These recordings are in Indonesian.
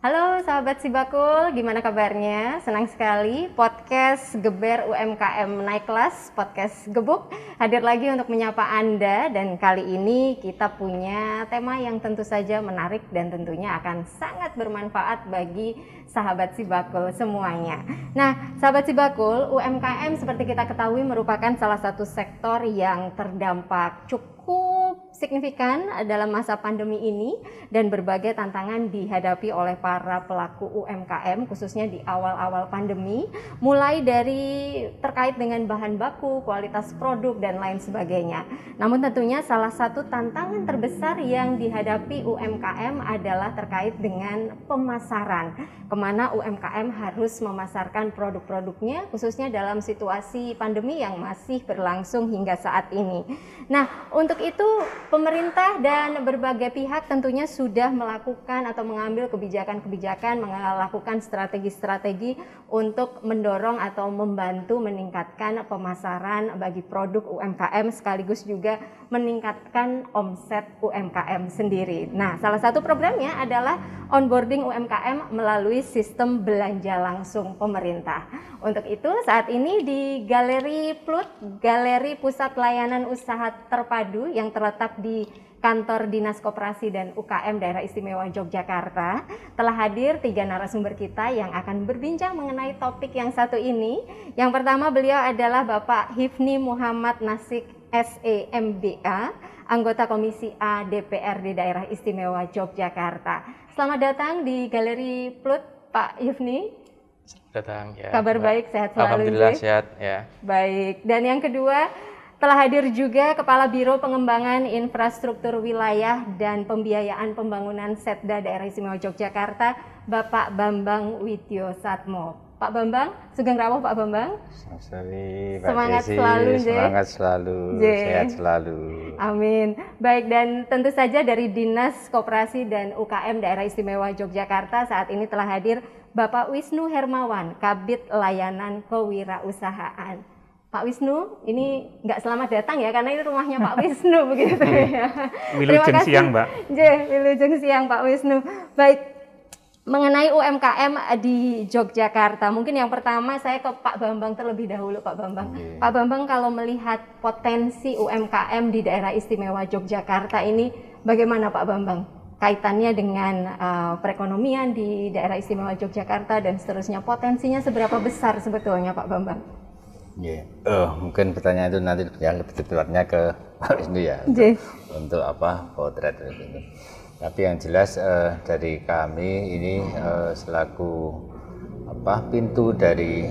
Halo sahabat Sibakul, gimana kabarnya? Senang sekali podcast Geber UMKM Naik Kelas, podcast Gebuk hadir lagi untuk menyapa Anda. Dan kali ini kita punya tema yang tentu saja menarik dan tentunya akan sangat bermanfaat bagi sahabat Sibakul semuanya. Nah, sahabat Sibakul, UMKM seperti kita ketahui merupakan salah satu sektor yang terdampak cukup signifikan dalam masa pandemi ini dan berbagai tantangan dihadapi oleh para pelaku UMKM khususnya di awal-awal pandemi, mulai dari terkait dengan bahan baku, kualitas produk dan lain sebagainya. Namun tentunya salah satu tantangan terbesar yang dihadapi UMKM adalah terkait dengan pemasaran. Kemana UMKM harus memasarkan produk-produknya khususnya dalam situasi pandemi yang masih berlangsung hingga saat ini. Nah, untuk itu pemerintah dan berbagai pihak tentunya sudah melakukan atau mengambil kebijakan-kebijakan, melakukan strategi-strategi untuk mendorong atau membantu meningkatkan pemasaran bagi produk UMKM sekaligus juga meningkatkan omset UMKM sendiri. Nah, salah satu programnya adalah onboarding UMKM melalui sistem belanja langsung pemerintah. Untuk itu saat ini di Galeri PLUT, Galeri Pusat Layanan Usaha Terpadu yang terletak di Kantor Dinas Koperasi dan UKM Daerah Istimewa Yogyakarta, telah hadir 3 narasumber kita yang akan berbincang mengenai topik yang satu ini. Yang pertama beliau adalah Bapak Hifni Muhammad Nasik SEMBA, anggota Komisi A DPRD Daerah Istimewa Yogyakarta. Selamat datang di Galeri PLUT, Pak Hifni. Datang ya. Kabar baik, sehat selalu. Alhamdulillah sehat ya. Baik, dan yang kedua telah hadir juga Kepala Biro Pengembangan Infrastruktur Wilayah dan Pembiayaan Pembangunan Setda Daerah Istimewa Yogyakarta, Bapak Bambang Widyo Satmo. Pak Bambang, sugeng rawuh Pak Bambang. Semangat selalu, semangat selalu, sehat selalu. Amin. Baik, dan tentu saja dari Dinas Koperasi dan UKM Daerah Istimewa Yogyakarta saat ini telah hadir Bapak Wisnu Hermawan, Kabid Layanan Kewirausahaan. Pak Wisnu, ini nggak selamat datang ya, karena ini rumahnya Pak Wisnu begitu ya. Wilujeng siang, Mbak. Wilujeng siang Pak Wisnu. Baik, mengenai UMKM di Yogyakarta, mungkin yang pertama saya ke Pak Bambang terlebih dahulu, Pak Bambang. Pak Bambang, kalau melihat potensi UMKM di daerah istimewa Yogyakarta ini, bagaimana Pak Bambang? Kaitannya dengan perekonomian di daerah istimewa Yogyakarta dan seterusnya, potensinya seberapa besar sebetulnya Pak Bambang? Mungkin pertanyaan itu nanti ya lebih tepatnya ke Pak Wisnu ya untuk potret itu. Tapi yang jelas dari kami ini selaku pintu dari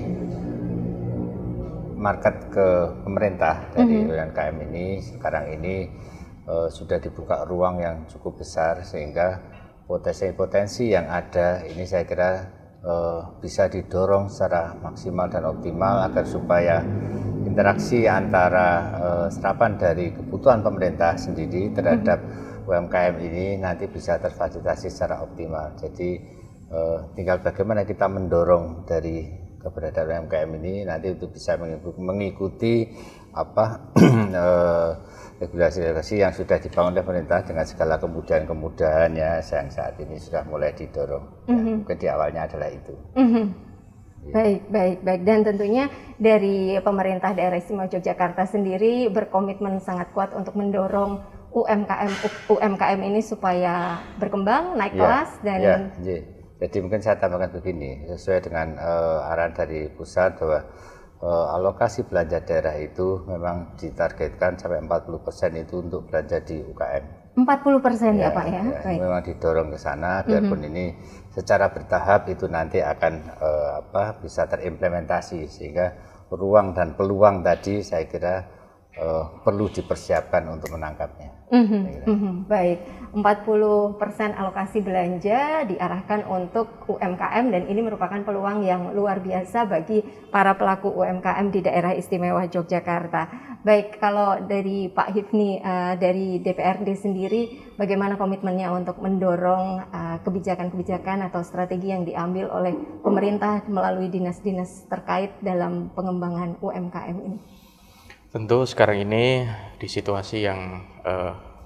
market ke pemerintah dari UMKM ini sekarang ini sudah dibuka ruang yang cukup besar sehingga potensi-potensi yang ada ini saya kira bisa didorong secara maksimal dan optimal agar supaya interaksi antara serapan dari kebutuhan pemerintah sendiri terhadap UMKM ini nanti bisa terfasilitasi secara optimal. Jadi tinggal bagaimana kita mendorong dari keberadaan UMKM ini nanti itu bisa mengikuti regulasi-regulasi yang sudah dibangun oleh pemerintah dengan segala kemudahan-kemudahannya yang saat ini sudah mulai didorong. Mungkin di awalnya adalah itu. Baik. Dan tentunya dari pemerintah daerah istimewa Yogyakarta sendiri berkomitmen sangat kuat untuk mendorong UMKM ini supaya berkembang, naik kelas dan. Jadi mungkin saya tambahkan begini, sesuai dengan arahan dari pusat bahwa alokasi belanja daerah itu memang ditargetkan sampai 40% itu untuk belanja di UKM. 40% ya Pak ya? Baik. Memang didorong ke sana, biarpun ini secara bertahap itu nanti akan bisa terimplementasi sehingga ruang dan peluang tadi saya kira perlu dipersiapkan untuk menangkapnya. Baik, 40% alokasi belanja diarahkan untuk UMKM dan ini merupakan peluang yang luar biasa bagi para pelaku UMKM di daerah istimewa Yogyakarta. Baik, kalau dari Pak Hifni dari DPRD sendiri, bagaimana komitmennya untuk mendorong kebijakan-kebijakan atau strategi yang diambil oleh pemerintah melalui dinas-dinas terkait dalam pengembangan UMKM ini? Tentu sekarang ini di situasi yang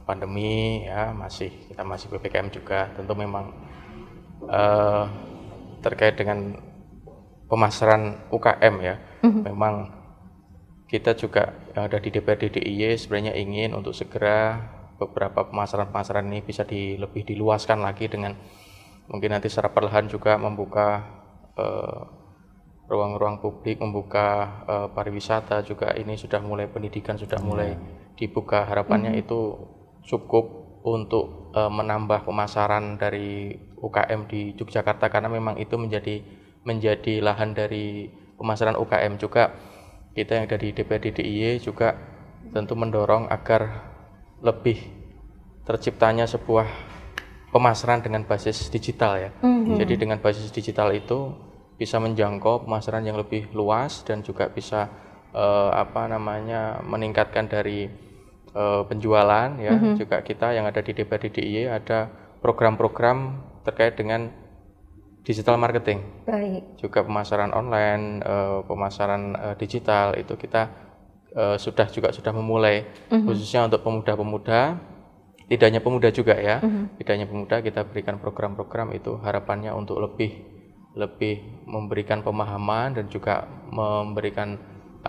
pandemi ya kita masih PPKM juga, tentu memang terkait dengan pemasaran UKM ya. Memang kita juga yang ada di DPRD DIY sebenarnya ingin untuk segera beberapa pemasaran-pemasaran ini bisa lebih diluaskan lagi dengan mungkin nanti secara perlahan juga membuka ruang-ruang publik, membuka pariwisata juga. Ini sudah mulai pendidikan sudah mulai dibuka, harapannya itu cukup untuk menambah pemasaran dari UKM di Yogyakarta, karena memang itu menjadi lahan dari pemasaran UKM. Juga kita yang dari DPRD DIY juga tentu mendorong agar lebih terciptanya sebuah pemasaran dengan basis digital ya. Jadi dengan basis digital itu bisa menjangkau pemasaran yang lebih luas dan juga bisa meningkatkan dari penjualan ya. Juga kita yang ada di DPRD DIY ada program-program terkait dengan digital marketing. Baik. Juga pemasaran online, pemasaran digital itu kita sudah memulai khususnya untuk pemuda-pemuda, tidak hanya pemuda juga ya, tidak hanya pemuda, kita berikan program-program itu harapannya untuk lebih memberikan pemahaman dan juga memberikan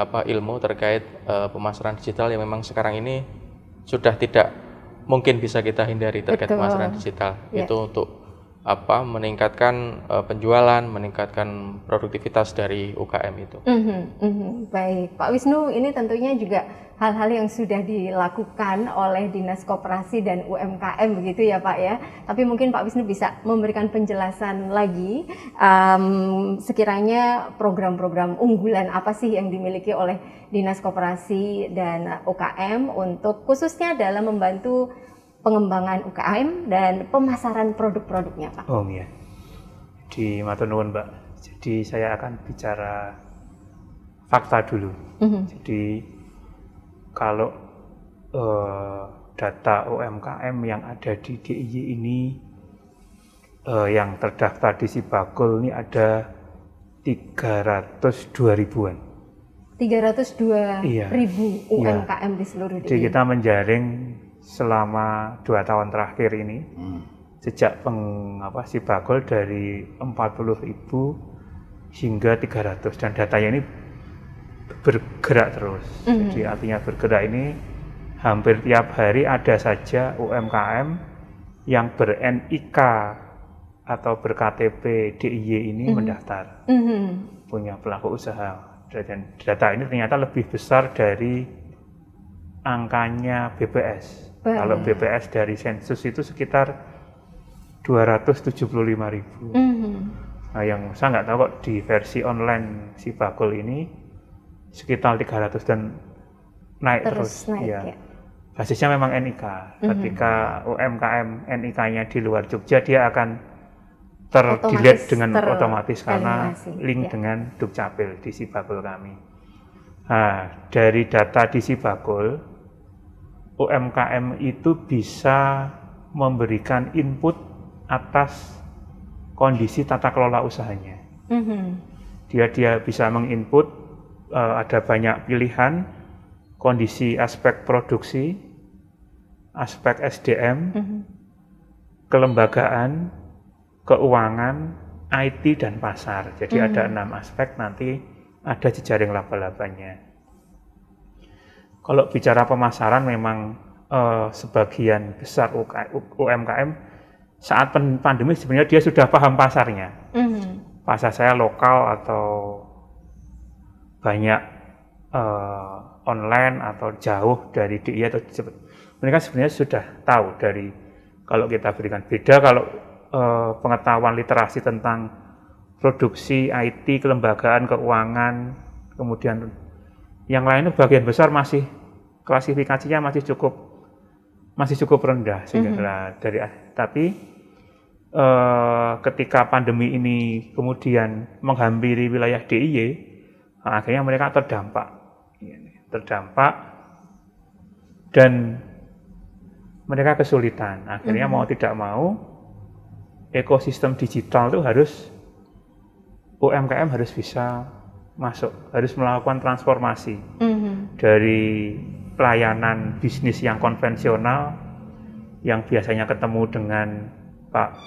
ilmu terkait pemasaran digital yang memang sekarang ini sudah tidak mungkin bisa kita hindari terkait pemasaran digital. Itu untuk meningkatkan penjualan, meningkatkan produktivitas dari UKM itu. Baik, Pak Wisnu, ini tentunya juga hal-hal yang sudah dilakukan oleh Dinas Koperasi dan UMKM begitu ya Pak ya. Tapi mungkin Pak Wisnu bisa memberikan penjelasan lagi sekiranya program-program unggulan apa sih yang dimiliki oleh Dinas Koperasi dan UKM untuk khususnya dalam membantu pengembangan UKM dan pemasaran produk-produknya, Pak. Oh iya, di matur nuwun Mbak. Jadi saya akan bicara fakta dulu. Jadi kalau data UMKM yang ada di DIY ini yang terdaftar di Sibagul ini ada 302 ribuan. 302 ribu UMKM di seluruh DIY. Jadi kita menjaring selama 2 tahun terakhir ini, sejak Sibagul dari 40.000 hingga 300, dan datanya ini bergerak terus. Jadi artinya bergerak ini hampir tiap hari ada saja UMKM yang ber-NIK atau ber-KTP DIY ini mendaftar, punya pelaku usaha. Dan data ini ternyata lebih besar dari angkanya BPS. Kalau BPS dari sensus itu sekitar 275.000. Nah, yang saya nggak tahu kok di versi online Sibagul ini sekitar 300 dan naik terus. Ya. Basisnya memang NIK. Ketika UMKM NIK-nya di luar Jogja, dia akan ter-delete dengan otomatis karena link dengan Dukcapil di Sibagul kami. Nah, dari data di Sibagul, UMKM itu bisa memberikan input atas kondisi tata kelola usahanya. Dia bisa menginput, ada banyak pilihan, kondisi aspek produksi, aspek SDM, kelembagaan, keuangan, IT, dan pasar. Jadi ada 6 aspek, nanti ada jejaring laba-labanya. Kalau bicara pemasaran, memang sebagian besar UMKM saat pandemi sebenarnya dia sudah paham pasarnya. Pasar saya lokal atau banyak online atau jauh dari DIY atau mereka sebenarnya sudah tahu dari, kalau kita berikan beda kalau pengetahuan literasi tentang produksi, IT, kelembagaan, keuangan, kemudian yang lainnya bagian besar masih klasifikasinya masih cukup rendah sehingga tapi ketika pandemi ini kemudian menghampiri wilayah DIY, akhirnya mereka terdampak dan mereka kesulitan. Akhirnya mau tidak mau ekosistem digital itu UMKM harus bisa masuk, harus melakukan transformasi dari pelayanan bisnis yang konvensional yang biasanya ketemu dengan Pak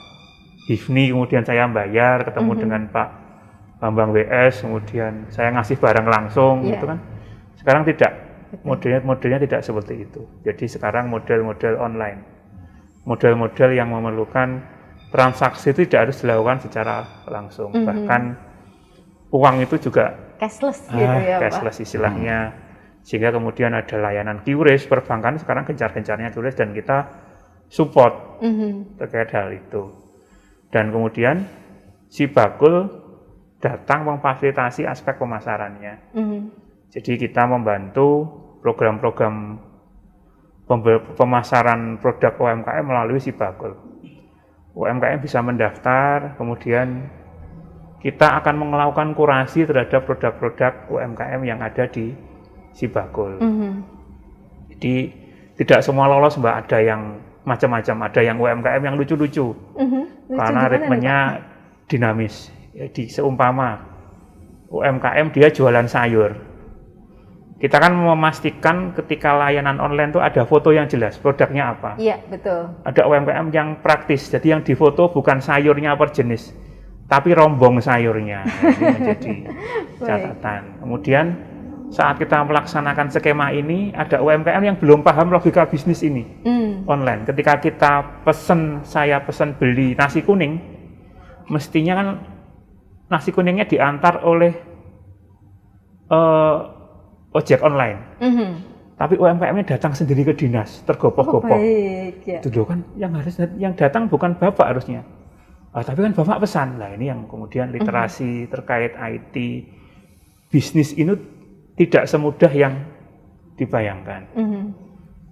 Hifni, kemudian saya bayar, ketemu dengan Pak Bambang WS, kemudian saya ngasih barang langsung, gitu kan. Sekarang tidak, modelnya tidak seperti itu. Jadi sekarang model-model online, model-model yang memerlukan transaksi itu tidak harus dilakukan secara langsung, bahkan uang itu juga cashless gitu ya Pak. Cashless istilahnya, sehingga kemudian ada layanan QRIS, perbankan sekarang gencar-gencarnya QRIS dan kita support terkait hal itu. Dan kemudian si Bakul datang memfasilitasi aspek pemasarannya. Jadi kita membantu program-program pemasaran produk UMKM melalui si Bakul. UMKM bisa mendaftar, kemudian kita akan melakukan kurasi terhadap produk-produk UMKM yang ada di si Bakul. Jadi tidak semua lolos Mbak, ada yang macam-macam, ada yang UMKM yang lucu-lucu, karena ritmenya dinamis. Jadi seumpama UMKM dia jualan sayur, kita kan memastikan ketika layanan online itu ada foto yang jelas, produknya apa. Iya, betul. Ada UMKM yang praktis, jadi yang difoto bukan sayurnya per jenis, tapi rombong sayurnya. Ini menjadi catatan. Kemudian saat kita melaksanakan skema ini, ada UMKM yang belum paham logika bisnis ini online. Ketika kita saya pesen beli nasi kuning, mestinya kan nasi kuningnya diantar oleh ojek online. Tapi UMKM-nya datang sendiri ke dinas, tergopoh-gopoh. Itu loh kan yang datang bukan Bapak harusnya. Tapi kan Bapak pesan. Nah, ini yang kemudian literasi terkait IT bisnis ini tidak semudah yang dibayangkan.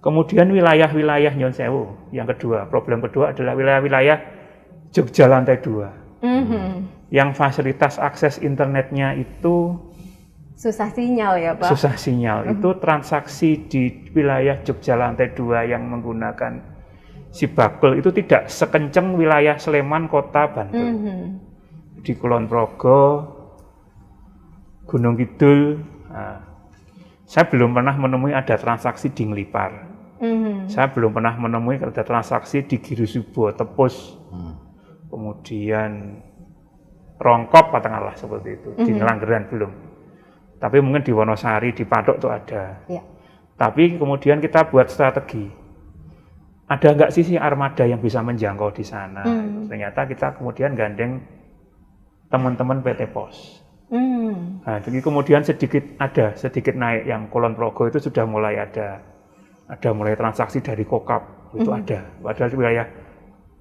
Kemudian wilayah-wilayah Nyon Sewu, yang kedua, problem kedua adalah wilayah-wilayah Jogja lantai 2. Yang fasilitas akses internetnya itu susah sinyal ya Pak? Susah sinyal, itu transaksi di wilayah Jogja lantai 2 yang menggunakan si Bakul itu tidak sekencang wilayah Sleman, Kota Bantul. Di Kulon Progo, Gunung Kidul, saya belum pernah menemui ada transaksi di Ngelipar. Saya belum pernah menemui ada transaksi di Girusubo, Tepus, kemudian Rongkop, katakanlah seperti itu. Di Ngelanggeran belum. Tapi mungkin di Wonosari, di Patok itu ada. Tapi kemudian kita buat strategi. Ada nggak sih armada yang bisa menjangkau di sana? Ternyata kita kemudian gandeng teman-teman PT Pos. Nah, jadi kemudian sedikit naik, yang Kulon Progo itu sudah mulai ada mulai transaksi dari Kokap, itu ada. Padahal wilayah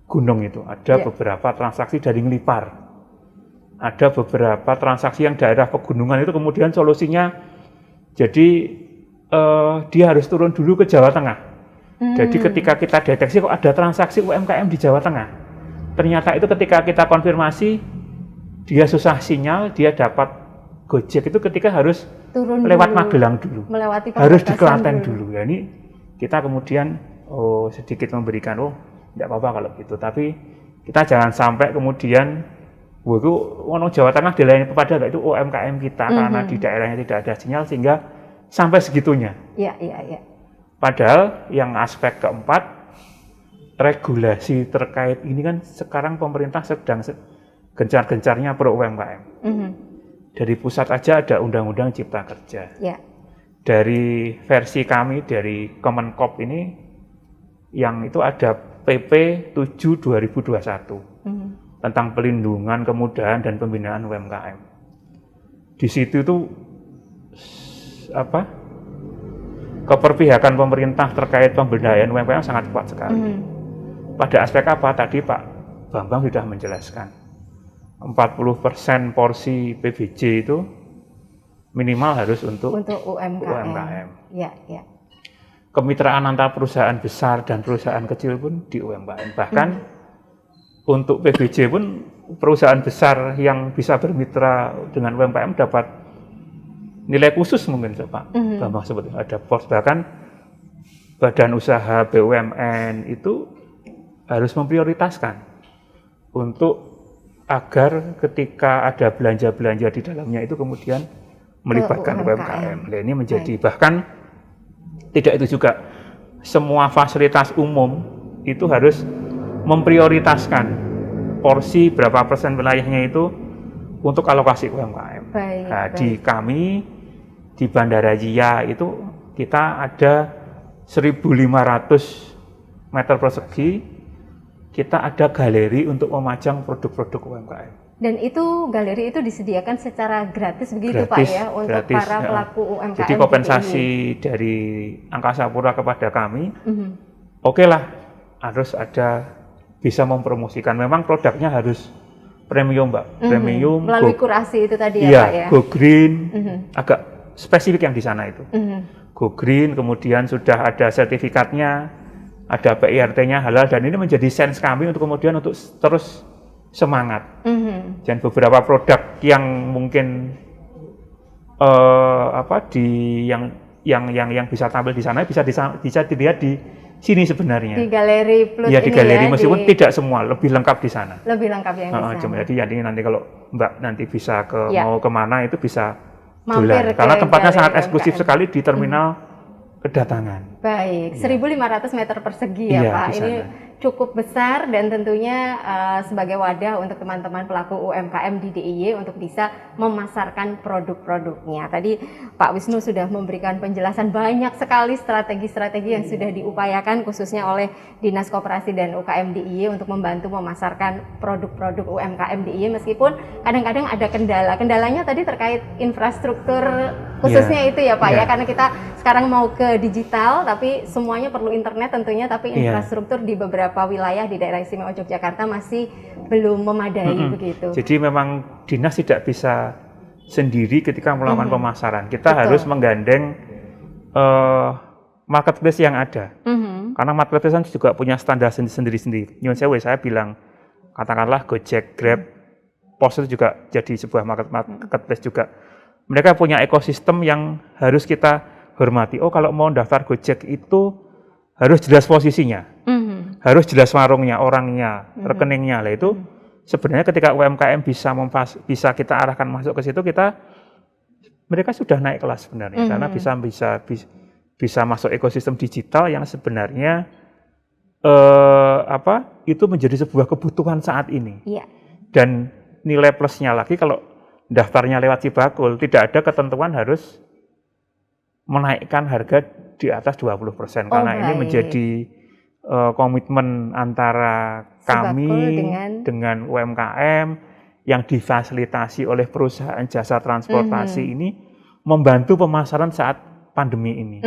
gunung itu ada beberapa transaksi dari Ngelipar, ada beberapa transaksi yang daerah pegunungan itu kemudian solusinya jadi dia harus turun dulu ke Jawa Tengah. Jadi ketika kita deteksi kok ada transaksi UMKM di Jawa Tengah, ternyata itu ketika kita konfirmasi dia susah sinyal, dia dapat Gojek itu ketika harus turun lewat dulu, Magelang dulu, melewati harus di Klaten dulu. Ya ini kita kemudian sedikit memberikan tidak apa-apa kalau gitu, tapi kita jangan sampai kemudian itu Jawa Tengah dilayani kepada itu UMKM kita karena di daerahnya tidak ada sinyal sehingga sampai segitunya. Iya. Padahal yang aspek keempat, regulasi terkait ini kan sekarang pemerintah sedang gencar-gencarnya pro UMKM. Dari pusat aja ada Undang-Undang Cipta Kerja. Dari versi kami dari Kemenkop ini, yang itu ada PP 7 2021 tentang pelindungan, kemudahan dan pembinaan UMKM. Di situ tuh keperpihakan pemerintah terkait pemberdayaan UMKM sangat kuat sekali. Pada aspek apa? Tadi Pak Bambang sudah menjelaskan. 40% porsi PBJ itu minimal harus untuk UMKM. Ya. Kemitraan antara perusahaan besar dan perusahaan kecil pun di UMKM. Bahkan untuk PBJ pun perusahaan besar yang bisa bermitra dengan UMKM dapat nilai khusus mungkin Pak Bambang seperti ada pos, bahkan badan usaha BUMN itu harus memprioritaskan untuk agar ketika ada belanja-belanja di dalamnya itu kemudian melibatkan UMKM. Nah, ini menjadi bahkan tidak itu juga, semua fasilitas umum itu harus memprioritaskan porsi berapa persen wilayahnya itu untuk alokasi UMKM. Baik, Nah, baik. di kami di Bandara Jia itu kita ada 1.500 meter persegi, kita ada galeri untuk memajang produk-produk UMKM. Dan itu galeri itu disediakan secara gratis begitu Pak Gratis, ya untuk gratis, para ya. pelaku UMKM. Jadi kompensasi dari Angkasa Pura kepada kami, oke lah, harus ada bisa mempromosikan. Memang produknya harus premium, Mbak. Premium. Melalui kurasi itu tadi ya iya, Pak ya. Go Green, agak spesifik yang di sana itu. Go Green, kemudian sudah ada sertifikatnya, ada PIRT-nya halal, dan ini menjadi sense kami untuk kemudian untuk terus semangat. Dan beberapa produk yang mungkin yang bisa tampil di sana bisa dilihat di sini sebenarnya. Di galeri plus Iya, di ini galeri ya, meskipun tidak semua, lebih lengkap di sana. lebih lengkap yang di sana. Jadi nanti kalau Mbak nanti bisa Ya. mau kemana itu bisa Mampir jualan. ke Karena tempatnya sangat galeri eksklusif UMKM. sekali di terminal kedatangan. Baik, 1.500 meter persegi ya Iya, Pak. di Ini sana. cukup besar dan tentunya sebagai wadah untuk teman-teman pelaku UMKM di DIY untuk bisa memasarkan produk-produknya. Tadi Pak Wisnu sudah memberikan penjelasan banyak sekali strategi-strategi yang sudah diupayakan khususnya oleh Dinas Koperasi dan UKM DIY untuk membantu memasarkan produk-produk UMKM DIY meskipun kadang-kadang ada kendala. Kendalanya tadi terkait infrastruktur khususnya itu ya Pak ya, karena kita sekarang mau ke digital tapi semuanya perlu internet tentunya, tapi infrastruktur di beberapa wilayah di daerah istimewa Yogyakarta masih belum memadai begitu. Jadi memang dinas tidak bisa sendiri ketika melakukan pemasaran. Kita harus menggandeng marketplace yang ada. Karena marketplace kan juga punya standar sendiri-sendiri. Nyun sewu, saya bilang, katakanlah Gojek, Grab, Pos itu juga jadi sebuah marketplace juga. Mereka punya ekosistem yang harus kita hormati. Oh, kalau mau daftar Gojek itu harus jelas posisinya, harus jelas warungnya, orangnya, rekeningnya. Lah itu sebenarnya ketika UMKM bisa kita arahkan masuk ke situ, mereka sudah naik kelas sebenarnya, karena bisa masuk ekosistem digital yang sebenarnya itu menjadi sebuah kebutuhan saat ini. Iya. Dan nilai plusnya lagi kalau daftarnya lewat Cibakul, tidak ada ketentuan harus menaikkan harga di atas 20%, karena ini menjadi komitmen antara kami dengan UMKM yang difasilitasi oleh perusahaan jasa transportasi ini membantu pemasaran saat pandemi ini.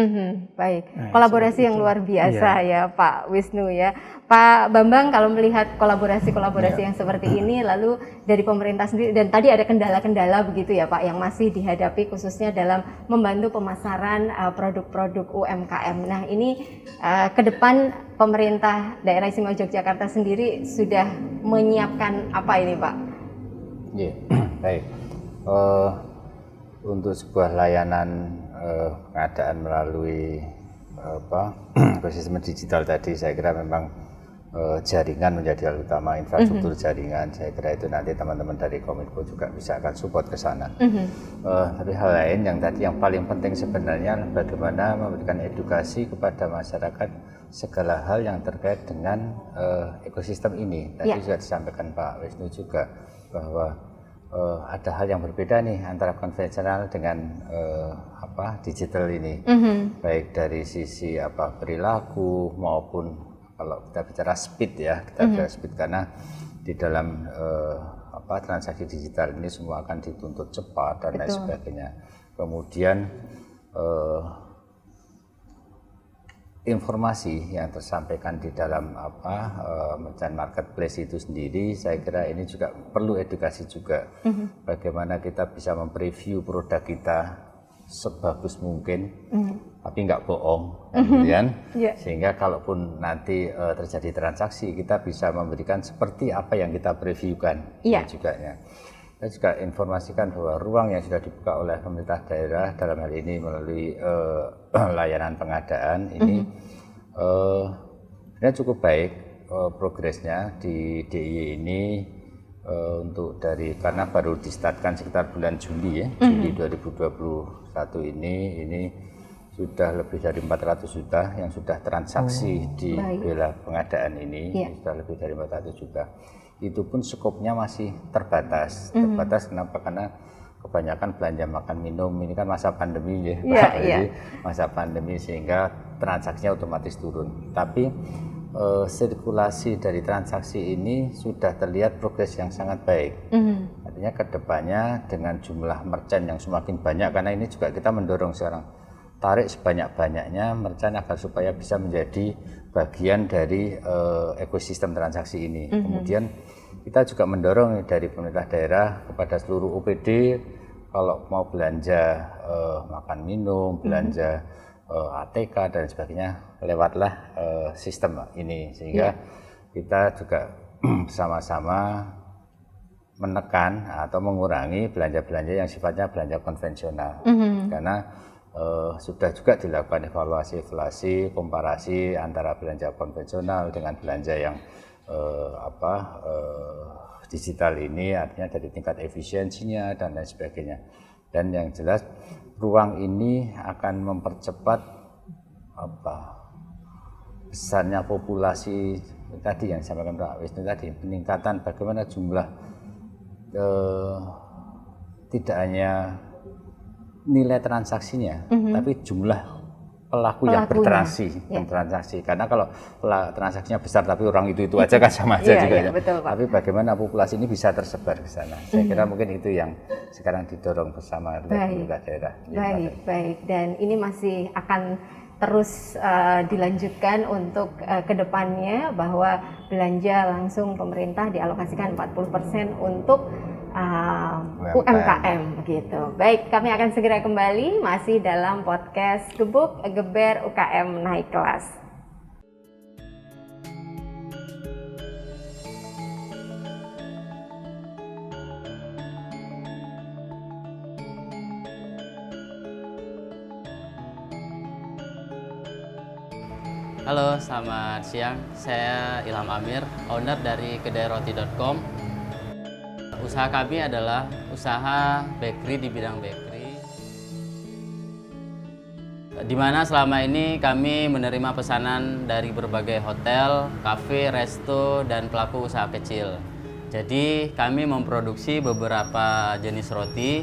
Baik, kolaborasi yang luar biasa ya Pak Wisnu ya. Pak Bambang, kalau melihat kolaborasi yang seperti ini, lalu dari pemerintah sendiri, dan tadi ada kendala-kendala begitu ya Pak yang masih dihadapi khususnya dalam membantu pemasaran produk-produk UMKM. Nah ini ke depan pemerintah daerah istimewa Yogyakarta sendiri sudah menyiapkan apa ini Pak? Iya, baik. Untuk sebuah layanan pengadaan melalui ekosistem digital tadi, saya kira memang jaringan menjadi hal utama, infrastruktur jaringan. Saya kira itu nanti teman-teman dari Kominfo juga bisa akan support ke sana. Tapi hal lain yang paling penting sebenarnya bagaimana memberikan edukasi kepada masyarakat segala hal yang terkait dengan ekosistem ini. Tadi juga disampaikan Pak Wisnu juga bahwa ada hal yang berbeda nih antara konvensional dengan digital ini, baik dari sisi perilaku maupun kalau kita bicara speed ya, bicara speed, karena di dalam transaksi digital ini semua akan dituntut cepat dan lain sebagainya. Kemudian informasi yang tersampaikan di dalam merchant marketplace itu sendiri, saya kira ini juga perlu edukasi juga. Bagaimana kita bisa mempreview produk kita sebagus mungkin, tapi nggak bohong, sehingga kalaupun nanti terjadi transaksi, kita bisa memberikan seperti apa yang kita previewkan. Juga ya. Saya juga informasikan bahwa ruang yang sudah dibuka oleh pemerintah daerah dalam hal ini melalui layanan pengadaan ini cukup baik progresnya di DIY ini karena baru distartkan sekitar bulan Juli ya, Juli 2021 ini sudah lebih dari 400 juta yang sudah transaksi di bela pengadaan ini, sudah lebih dari 400 juta. itu pun skopnya masih terbatas. Terbatas kenapa? Karena kebanyakan belanja makan minum ini kan masa pandemi ya, Pak. Jadi masa pandemi sehingga transaksinya otomatis turun. Tapi sirkulasi dari transaksi ini sudah terlihat progres yang sangat baik. Artinya kedepannya dengan jumlah merchant yang semakin banyak, karena ini juga kita mendorong sekarang tarik sebanyak-banyaknya merchant agar supaya bisa menjadi bagian dari ekosistem transaksi ini. Kemudian kita juga mendorong dari pemerintah daerah kepada seluruh OPD kalau mau belanja makan minum, belanja ATK dan sebagainya, lewatlah sistem ini, sehingga kita juga sama-sama menekan atau mengurangi belanja-belanja yang sifatnya belanja konvensional. Karena sudah juga dilakukan evaluasi, komparasi antara belanja konvensional dengan belanja yang digital ini, artinya dari tingkat efisiensinya dan lain sebagainya. Dan yang jelas ruang ini akan mempercepat besarnya populasi tadi yang disampaikan Pak Wisnu tadi, peningkatan bagaimana jumlah tidak hanya nilai transaksinya, tapi jumlah pelaku yang bertransaksi. Karena kalau transaksinya besar tapi orang itu aja kan sama aja juga. Betul, Pak. Tapi bagaimana populasi ini bisa tersebar ke sana. Saya kira mungkin itu yang sekarang didorong bersama pemerintah daerah. Baik. Dan ini masih akan terus dilanjutkan untuk kedepannya, bahwa belanja langsung pemerintah dialokasikan 40% untuk UMKM begitu. Baik, kami akan segera kembali masih dalam podcast Gebuk Geber UKM Naik Kelas. Halo, selamat siang. Saya Ilham Amir, owner dari kedairoti.com. Usaha kami adalah usaha bakery di bidang bakery, di mana selama ini kami menerima pesanan dari berbagai hotel, kafe, resto, dan pelaku usaha kecil. Jadi kami memproduksi beberapa jenis roti,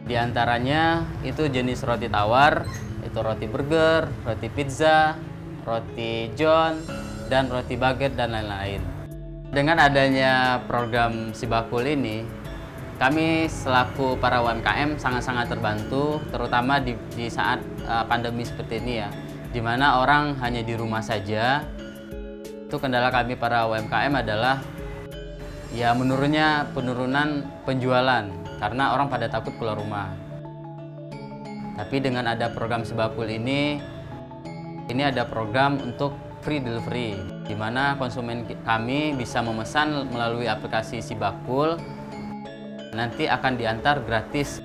di antaranya itu jenis roti tawar, itu roti burger, roti pizza, roti john, dan roti baguette, dan lain-lain. Dengan adanya program Sibakul ini, kami selaku para UMKM sangat-sangat terbantu, terutama di saat pandemi seperti ini ya, di mana orang hanya di rumah saja. Itu kendala kami para UMKM adalah ya penurunan penjualan karena orang pada takut keluar rumah. Tapi dengan ada program Sibakul ini ada program untuk free delivery, di mana konsumen kami bisa memesan melalui aplikasi Sibakul, nanti akan diantar gratis.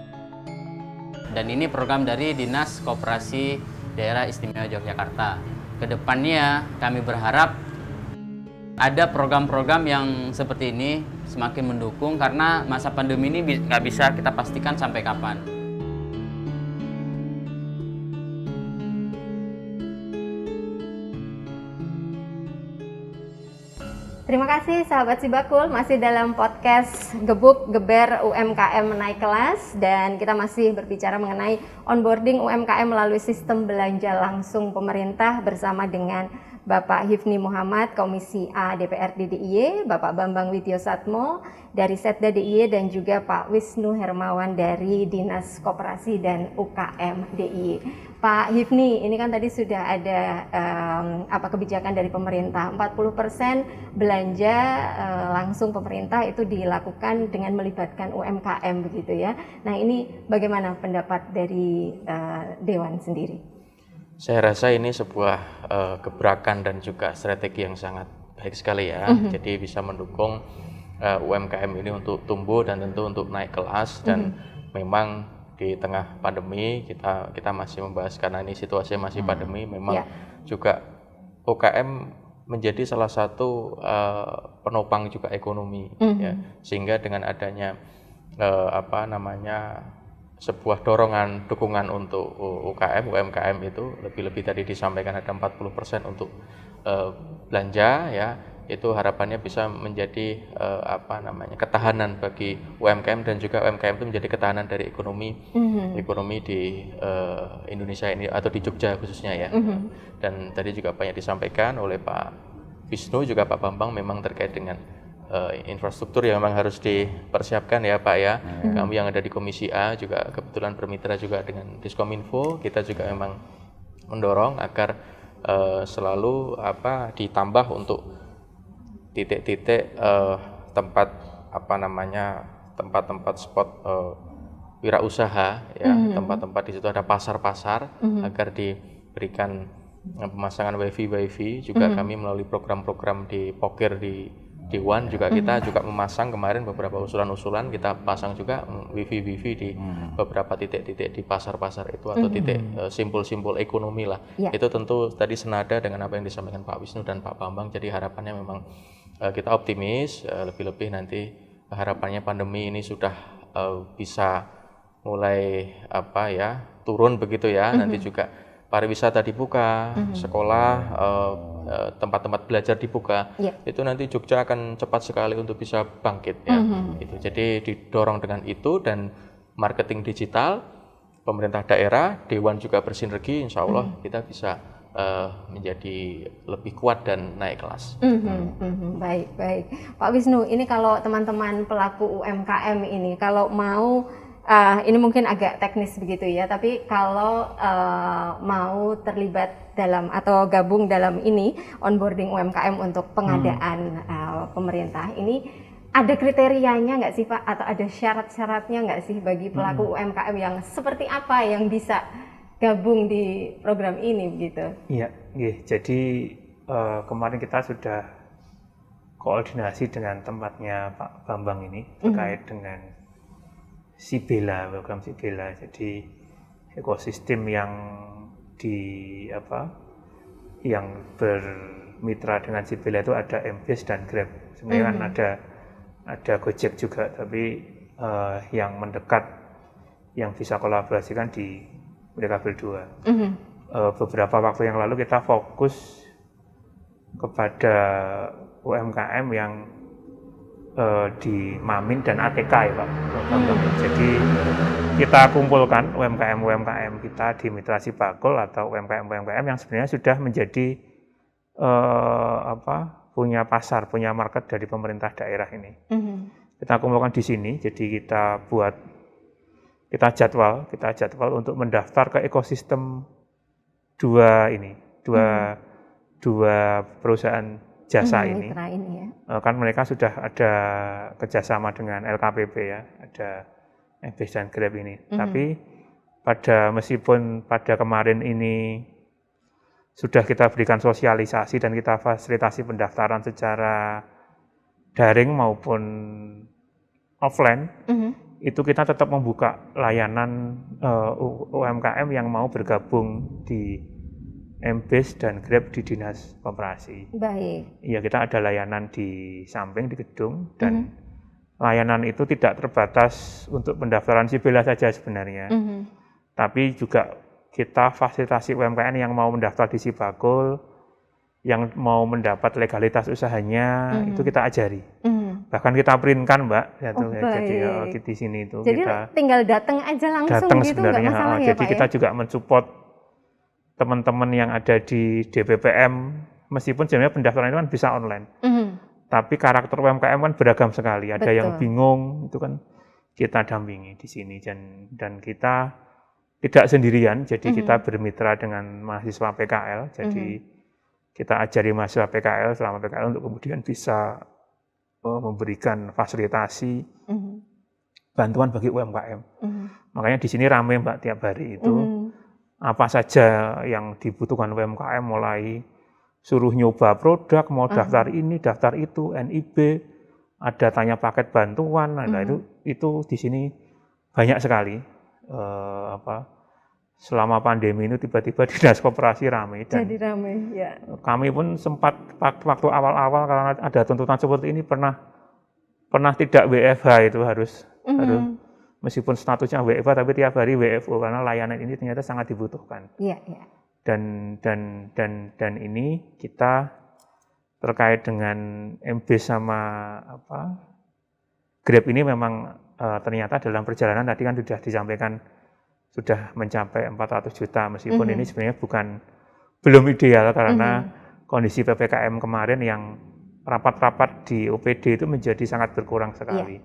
Dan ini program dari Dinas Koperasi Daerah Istimewa Yogyakarta. Kedepannya kami berharap ada program-program yang seperti ini semakin mendukung, karena masa pandemi ini nggak bisa kita pastikan sampai kapan. Terima kasih sahabat Sibakul, masih dalam podcast Gebuk Geber UMKM Naik Kelas, dan kita masih berbicara mengenai onboarding UMKM melalui sistem belanja langsung pemerintah bersama dengan Bapak Hifni Muhammad, Komisi A DPRD DIY, Bapak Bambang Widyosatmo dari Setda DIY, dan juga Pak Wisnu Hermawan dari Dinas Koperasi dan UKM DIY. Pak Hifni, ini kan tadi sudah ada kebijakan dari pemerintah, 40% belanja langsung pemerintah itu dilakukan dengan melibatkan UMKM begitu ya. Nah, ini bagaimana pendapat dari Dewan sendiri? Saya rasa ini sebuah gebrakan dan juga strategi yang sangat baik sekali ya. Jadi bisa mendukung UMKM ini untuk tumbuh dan tentu untuk naik kelas. Dan memang di tengah pandemi kita masih membahas, karena ini situasinya masih pandemi, memang juga UKM menjadi salah satu penopang juga ekonomi ya. Sehingga dengan adanya sebuah dorongan dukungan untuk UMKM itu lebih-lebih tadi disampaikan ada 40% untuk belanja ya, itu harapannya bisa menjadi ketahanan bagi UMKM, dan juga UMKM itu menjadi ketahanan dari ekonomi di Indonesia ini atau di Jogja khususnya ya. Dan tadi juga banyak disampaikan oleh Pak Wisnu juga Pak Bambang memang terkait dengan infrastruktur yang memang harus dipersiapkan ya Pak ya. Kami yang ada di Komisi A juga kebetulan bermitra juga dengan Diskominfo, kita juga memang mendorong agar selalu ditambah untuk titik-titik tempat-tempat spot wirausaha ya, tempat-tempat di situ ada pasar-pasar agar diberikan pemasangan wifi juga. Kami melalui program-program di Pokir di Dewan juga kita juga memasang kemarin beberapa usulan-usulan, kita pasang juga wifi di beberapa titik-titik di pasar-pasar itu atau titik simpul-simpul ekonomi lah. Itu tentu tadi senada dengan apa yang disampaikan Pak Wisnu dan Pak Bambang. Jadi harapannya memang kita optimis, lebih-lebih nanti harapannya pandemi ini sudah bisa mulai turun begitu ya. Nanti juga pariwisata dibuka, sekolah, tempat-tempat belajar dibuka, itu nanti Jogja akan cepat sekali untuk bisa bangkit ya. Gitu. Jadi didorong dengan itu, dan marketing digital, pemerintah daerah, Dewan juga bersinergi, insya Allah kita bisa menjadi lebih kuat dan naik kelas. Baik. Pak Wisnu, ini kalau teman-teman pelaku UMKM ini kalau mau ini mungkin agak teknis begitu ya, tapi kalau mau terlibat dalam atau gabung dalam ini onboarding UMKM untuk pengadaan pemerintah ini, ada kriterianya nggak sih Pak, atau ada syarat-syaratnya nggak sih bagi pelaku UMKM yang seperti apa yang bisa gabung di program ini begitu? Iya, jadi kemarin kita sudah koordinasi dengan tempatnya Pak Bambang ini terkait dengan Sibela, program Sibela. Jadi ekosistem yang yang bermitra dengan Sibela itu ada M-Base dan Grab. Sebenarnya kan ada Gojek juga, tapi yang mendekat yang bisa kolaborasikan di mereka berdua. Beberapa waktu yang lalu kita fokus kepada UMKM yang di Mamin dan ATK ya Pak. Jadi kita kumpulkan UMKM kita di Mitra Sibagul atau UMKM yang sebenarnya sudah menjadi punya pasar, punya market dari pemerintah daerah ini. Kita kumpulkan di sini, jadi kita jadwal untuk mendaftar ke ekosistem dua perusahaan jasa ini ya. Kan mereka sudah ada kerjasama dengan LKPP ya, ada M-Base dan Grab ini. Tapi meskipun pada kemarin ini sudah kita berikan sosialisasi dan kita fasilitasi pendaftaran secara daring maupun offline, itu kita tetap membuka layanan UMKM yang mau bergabung di M-Base dan Grab di Dinas Koperasi. Baik. Iya, kita ada layanan di samping di gedung, dan layanan itu tidak terbatas untuk pendaftaran Sibela saja sebenarnya. Tapi juga kita fasilitasi UMKM yang mau mendaftar di Sibagul, yang mau mendapat legalitas usahanya, itu kita ajari. Bahkan kita printkan Mbak, jadi di sini itu. Jadi kita tinggal datang aja langsung gitu, nggak masalah ya Pak? Jadi kita juga mensupport teman-teman yang ada di DPPM, meskipun sebenarnya pendaftaran itu kan bisa online. Tapi karakter UMKM kan beragam sekali. Ada yang bingung, itu kan kita dampingi di sini, dan kita tidak sendirian. Jadi kita bermitra dengan mahasiswa PKL. Jadi kita ajari mahasiswa PKL selama PKL untuk kemudian bisa memberikan fasilitasi bantuan bagi UMKM. Makanya di sini ramai Mbak tiap hari itu. Apa saja yang dibutuhkan UMKM, mulai suruh nyoba produk, mau daftar ini, daftar itu, NIB, ada tanya paket bantuan, nah itu di sini banyak sekali. Selama pandemi ini tiba-tiba Dinas Koperasi ramai. Jadi ramai, ya. Kami pun sempat waktu awal-awal karena ada tuntutan seperti ini pernah tidak WFH, itu harus meskipun statusnya WFH tapi tiap hari WFO karena layanan ini ternyata sangat dibutuhkan. Iya. Dan ini kita terkait dengan MBase sama Grab ini memang ternyata dalam perjalanan tadi kan sudah disampaikan sudah mencapai 400 juta meskipun ini sebenarnya belum ideal karena kondisi PPKM kemarin yang rapat-rapat di OPD itu menjadi sangat berkurang sekali.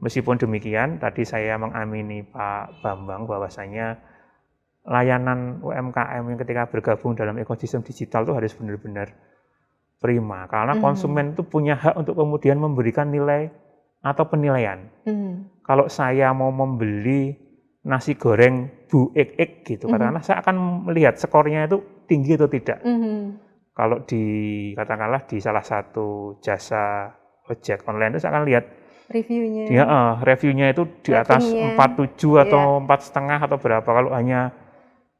Meskipun demikian tadi saya mengamini Pak Bambang bahwasanya layanan UMKM yang ketika bergabung dalam ekosistem digital itu harus benar-benar prima karena konsumen itu punya hak untuk kemudian memberikan nilai atau penilaian. Kalau saya mau membeli nasi goreng Bu Ek gitu, karena saya akan melihat skornya itu tinggi atau tidak. Kalau katakanlah di salah satu jasa ojek online itu saya akan lihat reviewnya. Reviewnya itu di atas 4,7 atau 4,5 atau berapa. Kalau hanya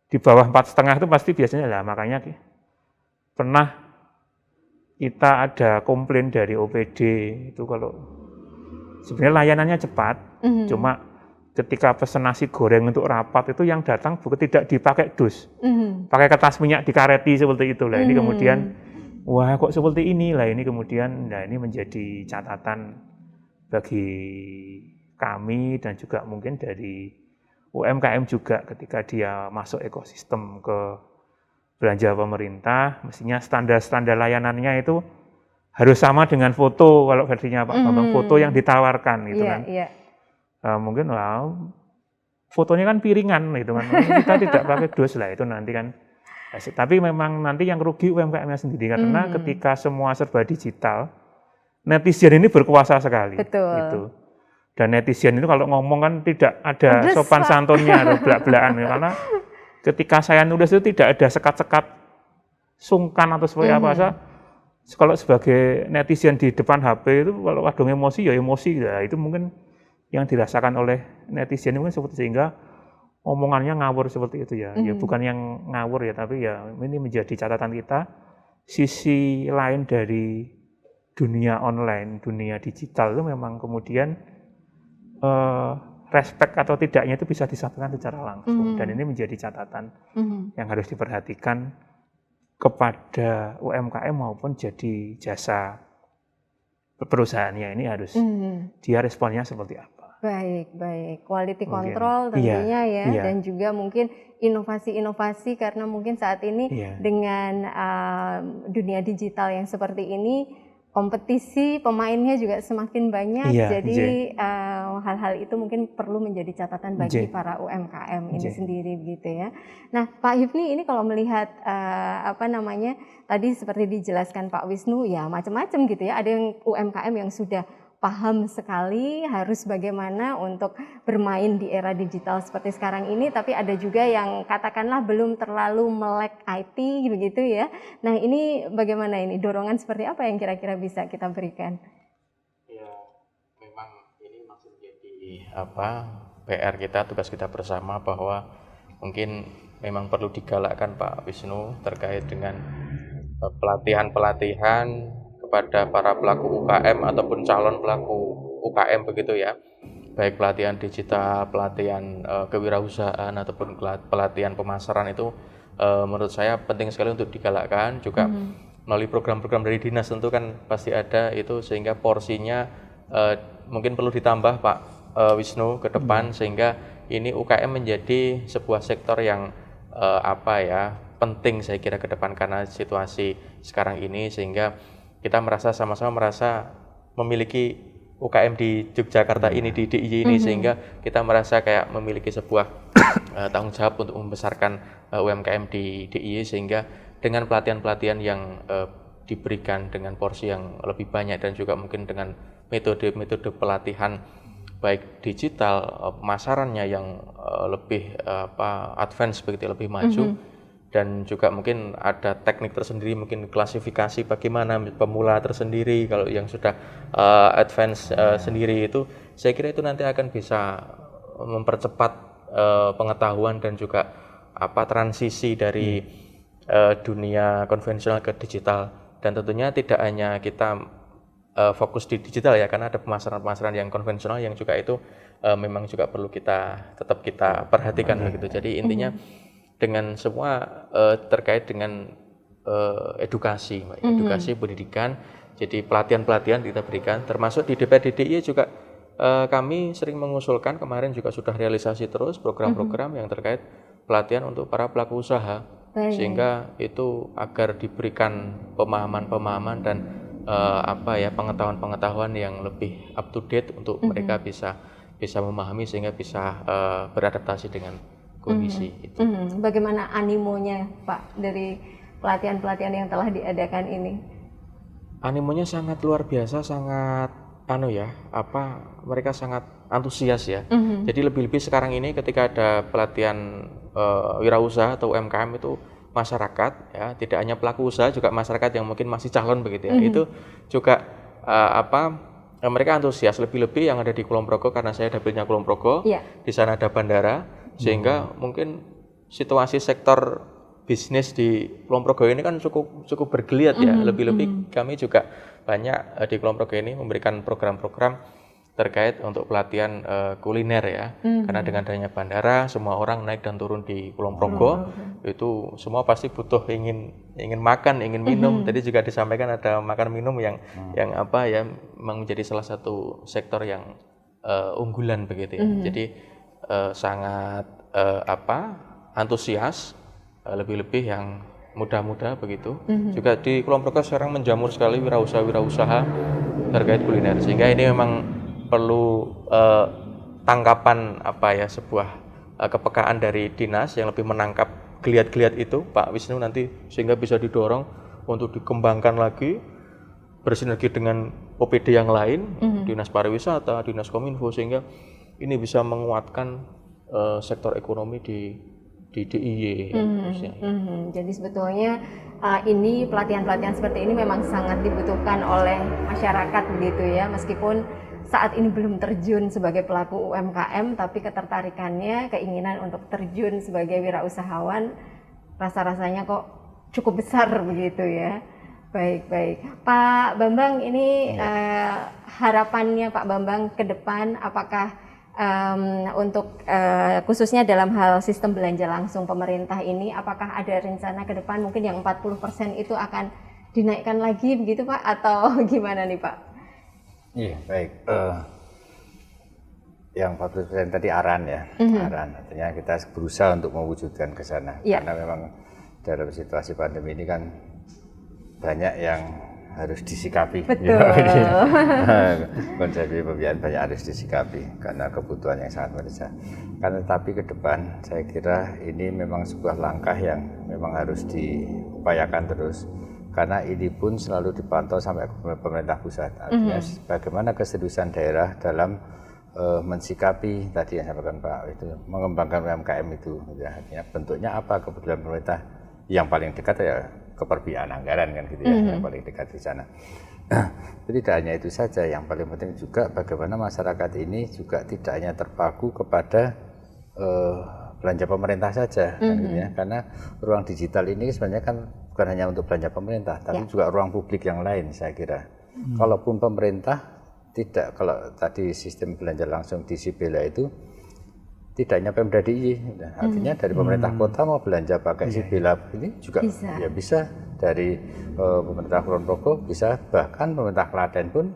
di bawah 4,5 itu pasti biasanya lah. Makanya pernah kita ada komplain dari OPD itu kalau sebenarnya layanannya cepat, cuma ketika pesan nasi goreng untuk rapat itu yang datang bukan tidak dipakai dus, pakai kertas minyak dikareti seperti itu lah. Ini kemudian wah kok seperti ini lah, ini kemudian ini menjadi catatan bagi kami dan juga mungkin dari UMKM juga ketika dia masuk ekosistem ke belanja pemerintah, mestinya standar-standar layanannya itu harus sama dengan foto kalau versinya Pak Bambang, foto yang ditawarkan gitu kan. Mungkin fotonya kan piringan gitu kan, kita tidak pakai dus lah itu nanti kan. Tapi memang nanti yang rugi UMKM-nya sendiri karena ketika semua serba digital, netizen ini berkuasa sekali. Betul. Gitu. Dan netizen itu kalau ngomong kan tidak ada sopan santunnya atau belak-belakan karena ketika saya nulis itu tidak ada sekat-sekat sungkan atau seperti apa saja. Kalau sebagai netizen di depan HP itu kalau kadang emosi ya emosi, ya itu mungkin yang dirasakan oleh netizen mungkin seperti sehingga omongannya ngawur seperti itu ya. Ya bukan yang ngawur ya, tapi ya ini menjadi catatan kita. Sisi lain dari dunia online, dunia digital itu memang kemudian respect atau tidaknya itu bisa disampaikan secara langsung dan ini menjadi catatan yang harus diperhatikan kepada UMKM maupun jadi jasa perusahaannya ini harus dia responnya seperti apa. Baik. Quality control tentunya dan juga mungkin inovasi-inovasi karena mungkin saat ini dengan dunia digital yang seperti ini kompetisi pemainnya juga semakin banyak, jadi hal-hal itu mungkin perlu menjadi catatan bagi para UMKM ini sendiri begitu ya. Nah Pak Hifni ini kalau melihat tadi seperti dijelaskan Pak Wisnu ya macam-macam gitu ya, ada yang UMKM yang sudah paham sekali harus bagaimana untuk bermain di era digital seperti sekarang ini, tapi ada juga yang katakanlah belum terlalu melek IT begitu ya. Nah ini bagaimana ini, dorongan seperti apa yang kira-kira bisa kita berikan? Ya memang ini masih menjadi PR kita, tugas kita bersama bahwa mungkin memang perlu digalakkan Pak Wisnu terkait dengan pelatihan-pelatihan kepada para pelaku UKM ataupun calon pelaku UKM begitu ya, baik pelatihan digital, pelatihan kewirausahaan ataupun pelatihan pemasaran itu menurut saya penting sekali untuk digalakkan juga melalui program-program dari dinas tentu kan pasti ada itu, sehingga porsinya mungkin perlu ditambah Pak Wisnu ke depan sehingga ini UKM menjadi sebuah sektor yang penting saya kira ke depan karena situasi sekarang ini, sehingga kita sama-sama merasa memiliki UKM di Yogyakarta ini, di DIY ini, sehingga kita merasa kayak memiliki sebuah tanggung jawab untuk membesarkan UMKM di DIY, sehingga dengan pelatihan-pelatihan yang diberikan dengan porsi yang lebih banyak dan juga mungkin dengan metode-metode pelatihan baik digital, pemasarannya yang lebih advance begitu, lebih maju. Dan juga mungkin ada teknik tersendiri, mungkin klasifikasi bagaimana pemula tersendiri, kalau yang sudah advance sendiri itu, saya kira itu nanti akan bisa mempercepat pengetahuan dan juga transisi dari dunia konvensional ke digital. Dan tentunya tidak hanya kita fokus di digital ya, karena ada pemasaran-pemasaran yang konvensional yang juga itu memang juga perlu tetap kita perhatikan begitu. Jadi intinya dengan semua terkait dengan edukasi, Mbak. Edukasi pendidikan. Jadi pelatihan-pelatihan kita berikan, termasuk di DPRD DIY juga kami sering mengusulkan, kemarin juga sudah realisasi terus program-program yang terkait pelatihan untuk para pelaku usaha, sehingga itu agar diberikan pemahaman-pemahaman dan pengetahuan-pengetahuan yang lebih up to date untuk mereka bisa memahami sehingga bisa beradaptasi dengan kondisi itu. Bagaimana animonya Pak dari pelatihan-pelatihan yang telah diadakan ini? Animonya sangat luar biasa, sangat mereka sangat antusias ya. Jadi lebih-lebih sekarang ini ketika ada pelatihan wirausaha atau UMKM itu masyarakat ya, tidak hanya pelaku usaha juga masyarakat yang mungkin masih calon begitu ya. Itu juga mereka antusias, lebih-lebih yang ada di Kulon Progo karena saya dapilnya Kulon Progo. Di sana ada bandara sehingga mungkin situasi sektor bisnis di Kulon Progo ini kan cukup bergeliat ya. Lebih-lebih kami juga banyak di Kulon Progo ini memberikan program-program terkait untuk pelatihan kuliner ya. Karena dengan adanya bandara, semua orang naik dan turun di Kulon Progo itu semua pasti butuh ingin makan, ingin minum. Tadi juga disampaikan ada makan minum yang memang menjadi salah satu sektor yang unggulan begitu ya. Jadi sangat antusias. Lebih-lebih yang muda-muda begitu. Juga di Kulon Progo sekarang menjamur sekali wirausaha terkait kuliner, sehingga ini memang perlu tangkapan sebuah kepekaan dari dinas yang lebih menangkap geliat-geliat itu Pak Wisnu nanti, sehingga bisa didorong untuk dikembangkan lagi bersinergi dengan OPD yang lain, Dinas Pariwisata, Dinas Kominfo, sehingga ini bisa menguatkan sektor ekonomi di DIY. Jadi sebetulnya ini pelatihan-pelatihan seperti ini memang sangat dibutuhkan oleh masyarakat begitu ya, meskipun saat ini belum terjun sebagai pelaku UMKM, tapi ketertarikannya, keinginan untuk terjun sebagai wirausahawan rasa-rasanya kok cukup besar begitu ya. Baik. Pak Bambang, ini harapannya Pak Bambang ke depan, apakah untuk khususnya dalam hal sistem belanja langsung pemerintah ini, apakah ada rencana ke depan mungkin yang 40% itu akan dinaikkan lagi begitu Pak, atau gimana nih Pak? Iya, baik. Yang 40% tadi aran ya, aran. Artinya kita berusaha untuk mewujudkan ke sana. Karena memang dalam situasi pandemi ini kan banyak yang harus disikapi. Betul. Konsepsi pembiayaan banyak harus disikapi karena kebutuhan yang sangat mendesak. Karena tapi ke depan saya kira ini memang sebuah langkah yang memang harus diupayakan terus. Karena ini pun selalu dipantau sampai pemerintah pusat. Artinya bagaimana keseriusan daerah dalam mensikapi tadi yang sampaikan Pak itu, mengembangkan UMKM itu. Artinya bentuknya apa kebutuhan pemerintah yang paling dekat ya keperbiaan anggaran kan gitu ya, yang paling dekat di sana. Jadi tidak hanya itu saja, yang paling penting juga bagaimana masyarakat ini juga tidak hanya terpaku kepada belanja pemerintah saja, kan gitu ya. Karena ruang digital ini sebenarnya kan bukan hanya untuk belanja pemerintah, tapi juga ruang publik yang lain saya kira. Kalaupun pemerintah tidak, kalau tadi sistem belanja langsung di Sibela itu tidak hanya Pemda DIY, artinya dari pemerintah kota mau belanja pakai Sibela ini juga bisa dari pemerintah Kulon Progo, bisa bahkan pemerintah Klaten pun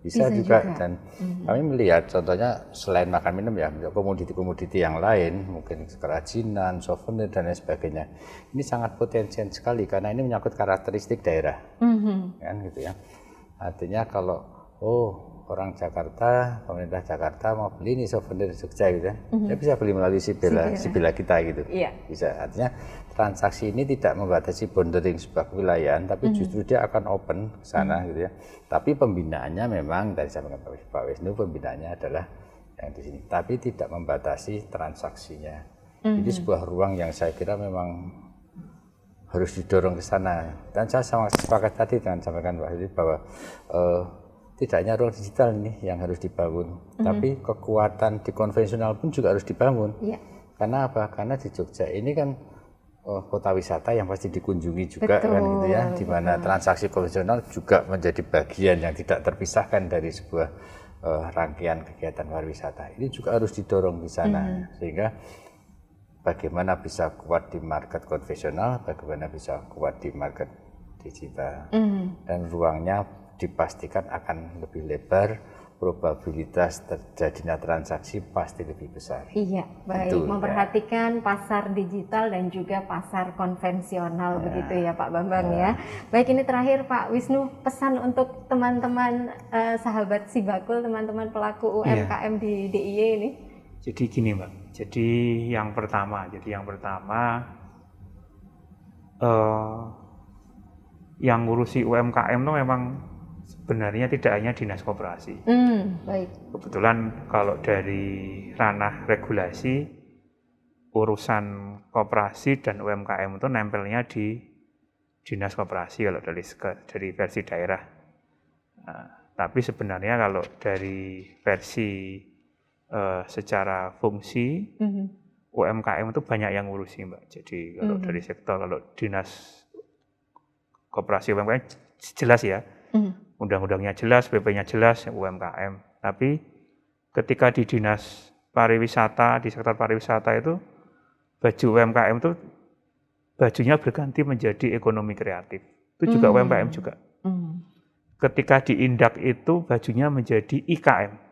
bisa juga. Dan kami melihat contohnya selain makan minum ya, komoditi-komoditi yang lain, mungkin kerajinan, souvenir dan lain sebagainya. Ini sangat potensial sekali karena ini menyangkut karakteristik daerah, kan gitu ya. Artinya kalau orang Jakarta, pemerintah Jakarta mau beli nih souvenir Jogja gitu ya, dia bisa beli melalui Sibela kita gitu. Bisa. Artinya transaksi ini tidak membatasi boundary sebuah kewilayahan, tapi justru dia akan open ke sana gitu ya. Tapi pembinaannya memang dari sampaikan Pak Wisnu, pembinaannya adalah yang di sini, tapi tidak membatasi transaksinya. Jadi sebuah ruang yang saya kira memang harus didorong ke sana. Dan saya sama sepakat tadi dengan sampaikan Pak Wisnu bahwa tidak hanya ruang digital ini yang harus dibangun, tapi kekuatan di konvensional pun juga harus dibangun. Karena apa? Karena di Jogja ini kan kota wisata yang pasti dikunjungi juga, kan gitu ya, di mana transaksi konvensional juga menjadi bagian yang tidak terpisahkan dari sebuah rangkaian kegiatan pariwisata. Ini juga harus didorong di sana, sehingga bagaimana bisa kuat di market konvensional, bagaimana bisa kuat di market digital. Dan ruangnya dipastikan akan lebih lebar, probabilitas terjadinya transaksi pasti lebih besar. Iya, baik. Itu, memperhatikan pasar digital dan juga pasar konvensional begitu ya Pak Bambang ya. Baik, ini terakhir Pak Wisnu, pesan untuk teman-teman sahabat Sibakul, teman-teman pelaku UMKM di DIY ini. Jadi gini Mbak, jadi yang pertama yang ngurusi UMKM itu memang sebenarnya tidak hanya dinas koperasi. Baik. Kebetulan kalau dari ranah regulasi, urusan koperasi dan UMKM itu nempelnya di dinas koperasi kalau dari versi daerah. Nah, tapi sebenarnya kalau dari versi secara fungsi, UMKM itu banyak yang ngurusi Mbak. Jadi kalau dari sektor, kalau dinas koperasi UMKM jelas ya, undang-undangnya jelas, PP-nya jelas, UMKM. Tapi ketika di dinas pariwisata, di sektor pariwisata itu, baju UMKM itu bajunya berganti menjadi ekonomi kreatif. Itu juga UMKM juga. Ketika di Indak itu bajunya menjadi IKM,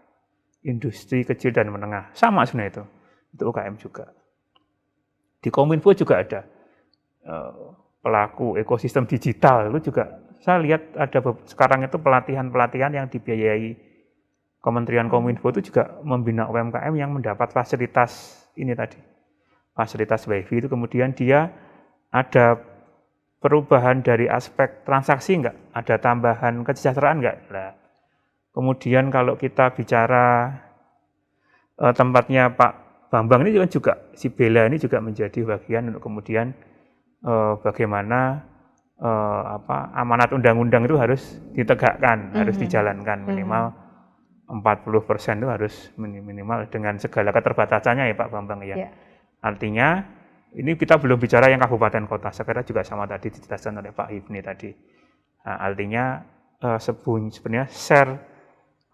industri kecil dan menengah. Sama sebenarnya itu UKM juga. Di Kominfo juga ada pelaku ekosistem digital, itu juga saya lihat ada sekarang itu pelatihan-pelatihan yang dibiayai Kementerian Kominfo itu juga membina UMKM yang mendapat fasilitas ini tadi, fasilitas WiFi itu, kemudian dia ada perubahan dari aspek transaksi enggak, ada tambahan kesejahteraan enggak. Nah, kemudian kalau kita bicara tempatnya Pak Bambang ini juga si Bella ini juga menjadi bagian untuk kemudian bagaimana amanat undang-undang itu harus ditegakkan, harus dijalankan minimal 40% itu harus minimal dengan segala keterbatasannya ya Pak Bambang ya. Artinya ini kita belum bicara yang kabupaten kota, sekarang juga sama tadi dijelaskan oleh Pak Hifni tadi. Nah, artinya sebenarnya share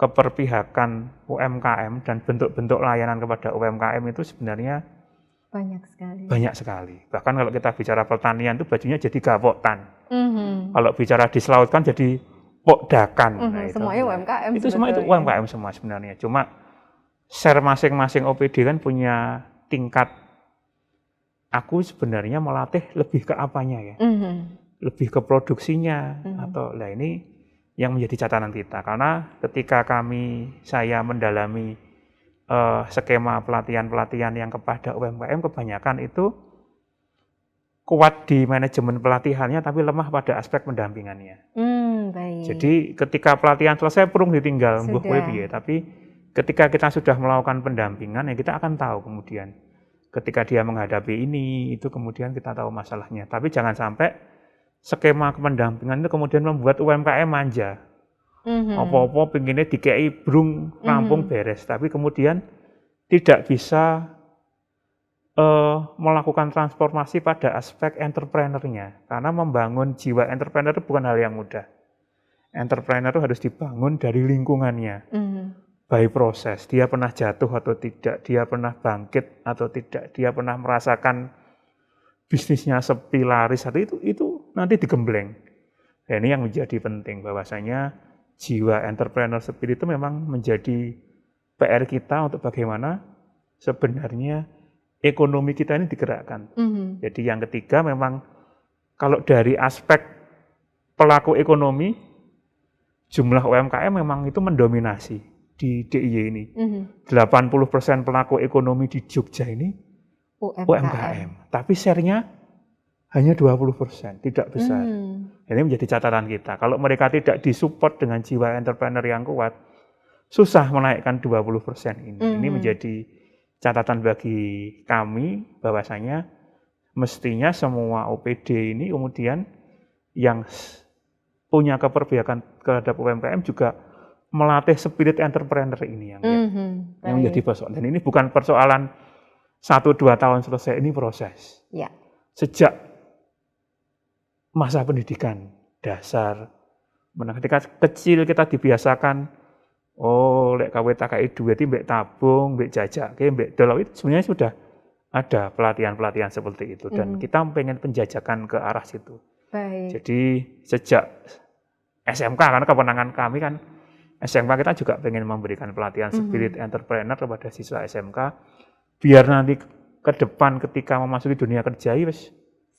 keperpihakan UMKM dan bentuk-bentuk layanan kepada UMKM itu sebenarnya banyak sekali. Bahkan kalau kita bicara pertanian itu bajunya jadi gawotan. Kalau bicara dislautkan jadi pokdakan. Nah, semuanya UMKM. Itu semua itu UMKM semua sebenarnya. Cuma share masing-masing OPD kan punya tingkat. Aku sebenarnya melatih lebih ke apanya ya, lebih ke produksinya atau lah ini yang menjadi catatan kita. Karena ketika saya mendalami skema pelatihan-pelatihan yang kepada UMKM kebanyakan itu kuat di manajemen pelatihannya tapi lemah pada aspek pendampingannya. Baik. Jadi ketika pelatihan selesai purung ditinggal mbuh kowe piye, tapi ketika kita sudah melakukan pendampingan ya kita akan tahu kemudian ketika dia menghadapi ini itu kemudian kita tahu masalahnya. Tapi jangan sampai skema pendampingan itu kemudian membuat UMKM manja. Apa-apa pinginnya dikei brung rampung beres, tapi kemudian tidak bisa melakukan transformasi pada aspek entrepreneur-nya. Karena membangun jiwa entrepreneur itu bukan hal yang mudah. Entrepreneur itu harus dibangun dari lingkungannya. By proses, dia pernah jatuh atau tidak, dia pernah bangkit atau tidak, dia pernah merasakan bisnisnya sepi laris atau itu nanti digembleng. Dan ini yang menjadi penting, bahwasanya jiwa entrepreneur spirit itu memang menjadi PR kita untuk bagaimana sebenarnya ekonomi kita ini digerakkan. Jadi yang ketiga memang kalau dari aspek pelaku ekonomi, jumlah UMKM memang itu mendominasi di DIY ini. 80% pelaku ekonomi di Jogja ini UMKM. Tapi share-nya hanya 20%, tidak besar. Ini menjadi catatan kita. Kalau mereka tidak disupport dengan jiwa entrepreneur yang kuat, susah menaikkan 20% ini. Ini menjadi catatan bagi kami bahwasanya mestinya semua OPD ini kemudian yang punya keperpihakan terhadap UMKM juga melatih spirit entrepreneur ini yang menjadi persoalan. Dan ini bukan persoalan 1-2 tahun selesai, ini proses. Ya. Sejak masa pendidikan dasar, ketika kecil kita dibiasakan, lek kawe takai duit iki mbek tabung, mbek jajake, mbek dol, itu sebenarnya sudah ada pelatihan-pelatihan seperti itu dan kita pengen penjajakan ke arah situ. Baik. Jadi sejak SMK, karena kewenangan kami kan SMK, kita juga pengen memberikan pelatihan spirit entrepreneur kepada siswa SMK biar nanti ke depan ketika memasuki dunia kerja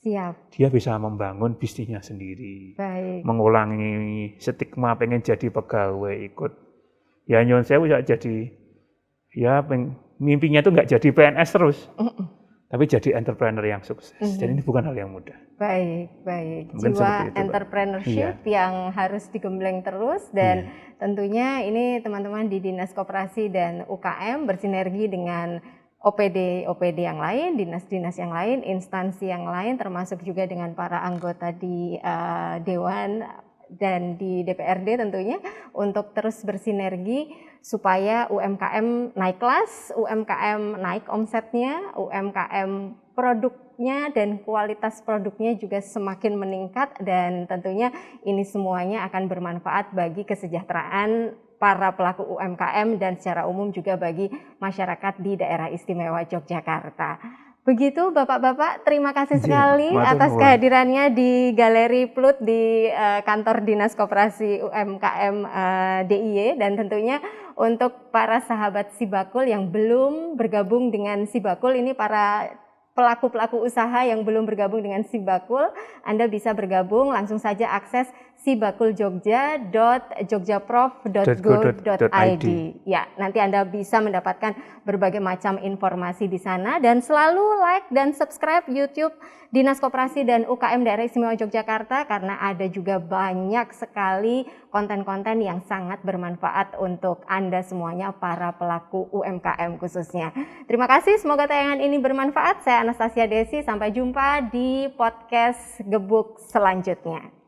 Siap. dia bisa membangun bisnisnya sendiri. Baik. Mengulangi stigma pengen jadi pegawai ikut. Ya nyon saya bisa jadi, ya mimpinya itu nggak jadi PNS terus. Tapi jadi entrepreneur yang sukses. Jadi ini bukan hal yang mudah. Baik, baik. Mungkin Jiwa itu, entrepreneurship yang harus digembleng terus dan tentunya ini teman-teman di Dinas Koperasi dan UKM bersinergi dengan OPD yang lain, dinas-dinas yang lain, instansi yang lain, termasuk juga dengan para anggota di Dewan dan di DPRD tentunya untuk terus bersinergi supaya UMKM naik kelas, UMKM naik omsetnya, UMKM produknya dan kualitas produknya juga semakin meningkat dan tentunya ini semuanya akan bermanfaat bagi kesejahteraan para pelaku UMKM dan secara umum juga bagi masyarakat di daerah istimewa Yogyakarta. Begitu Bapak-Bapak, terima kasih sekali atas kehadirannya di Galeri Plut di kantor Dinas Koperasi UMKM DIY dan tentunya untuk para sahabat Sibakul yang belum bergabung dengan Sibakul, ini para pelaku-pelaku usaha yang belum bergabung dengan Sibakul, Anda bisa bergabung, langsung saja akses sibakuljogja.jogjaprof.go.id. Ya, nanti Anda bisa mendapatkan berbagai macam informasi di sana dan selalu like dan subscribe YouTube Dinas Koperasi dan UKM Daerah Istimewa Yogyakarta karena ada juga banyak sekali konten-konten yang sangat bermanfaat untuk Anda semuanya para pelaku UMKM khususnya. Terima kasih, semoga tayangan ini bermanfaat. Saya Anastasia Desi, sampai jumpa di podcast Gebuk selanjutnya.